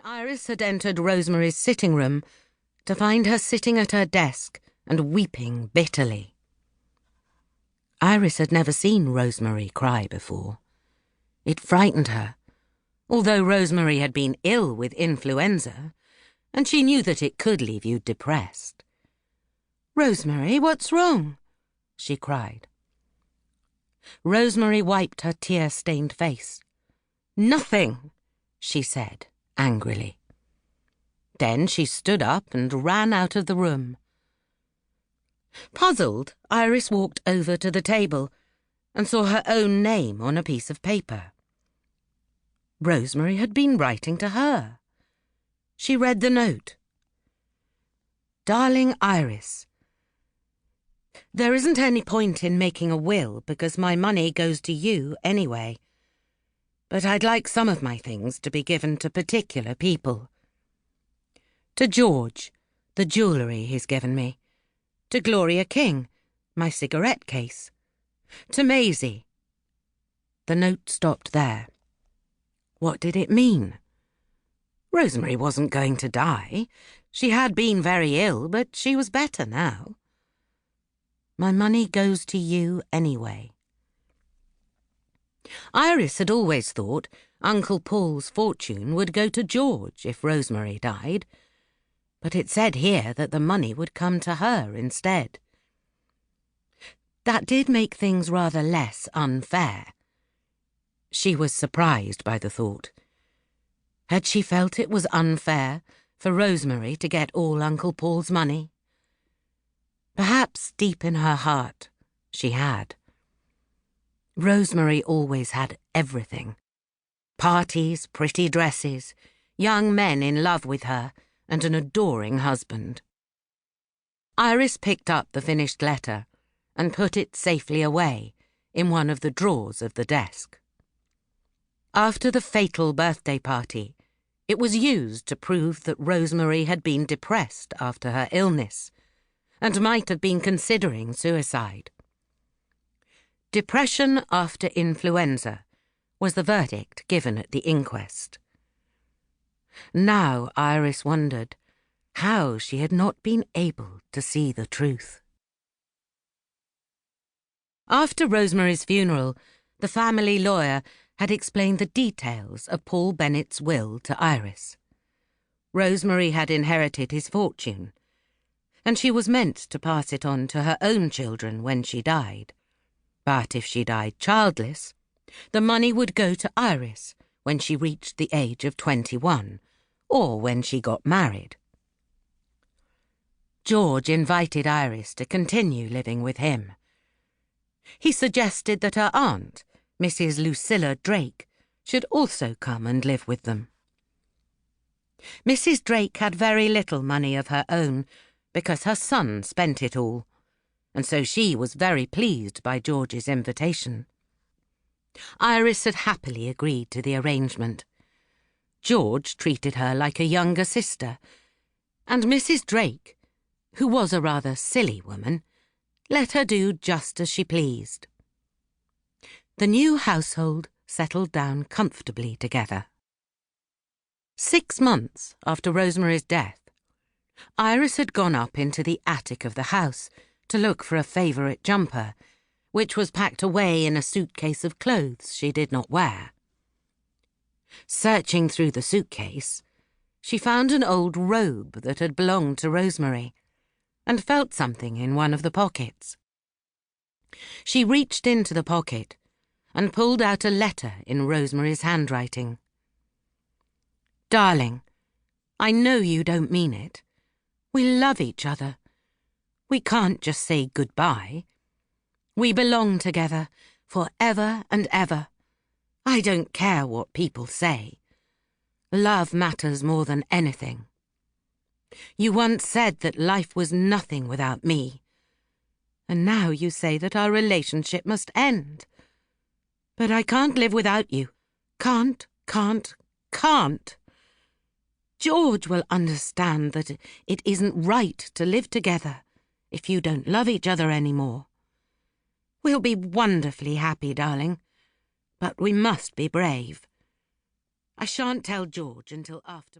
Iris had entered Rosemary's sitting room to find her sitting at her desk and weeping bitterly. Iris had never seen Rosemary cry before. It frightened her, although Rosemary had been ill with influenza, and she knew that it could leave you depressed. "Rosemary, what's wrong?" she cried. Rosemary wiped her tear-stained face. "Nothing," she said angrily. Then she stood up and ran out of the room. Puzzled, Iris walked over to the table and saw her own name on a piece of paper. Rosemary had been writing to her. She read the note. "Darling Iris, there isn't any point in making a will because my money goes to you anyway. But I'd like some of my things to be given to particular people. To George, the jewellery he's given me. To Gloria King, my cigarette case. To Maisie." The note stopped there. What did it mean? Rosemary wasn't going to die. She had been very ill, but she was better now. "My money goes to you anyway." Iris had always thought Uncle Paul's fortune would go to George if Rosemary died, but it said here that the money would come to her instead. That did make things rather less unfair. She was surprised by the thought. Had she felt it was unfair for Rosemary to get all Uncle Paul's money? Perhaps deep in her heart she had. Rosemary always had everything. Parties, pretty dresses, young men in love with her, and an adoring husband. Iris picked up the finished letter and put it safely away in one of the drawers of the desk. After the fatal birthday party, it was used to prove that Rosemary had been depressed after her illness and might have been considering suicide. Depression after influenza was the verdict given at the inquest. Now Iris wondered how she had not been able to see the truth. After Rosemary's funeral, the family lawyer had explained the details of Paul Bennett's will to Iris. Rosemary had inherited his fortune, and she was meant to pass it on to her own children when she died. But if she died childless, the money would go to Iris when she reached the age of 21, or when she got married. George invited Iris to continue living with him. He suggested that her aunt, Mrs. Lucilla Drake, should also come and live with them. Mrs. Drake had very little money of her own because her son spent it all, and so she was very pleased by George's invitation. Iris had happily agreed to the arrangement. George treated her like a younger sister, and Mrs. Drake, who was a rather silly woman, let her do just as she pleased. The new household settled down comfortably together. 6 months after Rosemary's death, Iris had gone up into the attic of the house to look for a favourite jumper, which was packed away in a suitcase of clothes she did not wear. Searching through the suitcase, she found an old robe that had belonged to Rosemary, and felt something in one of the pockets. She reached into the pocket and pulled out a letter in Rosemary's handwriting. "Darling, I know you don't mean it. We love each other. We can't just say goodbye. We belong together forever and ever. I don't care what people say. Love matters more than anything. You once said that life was nothing without me, and now you say that our relationship must end. But I can't live without you. Can't. George will understand that it isn't right to live together if you don't love each other anymore. We'll be wonderfully happy, darling, but we must be brave. I shan't tell George until after my...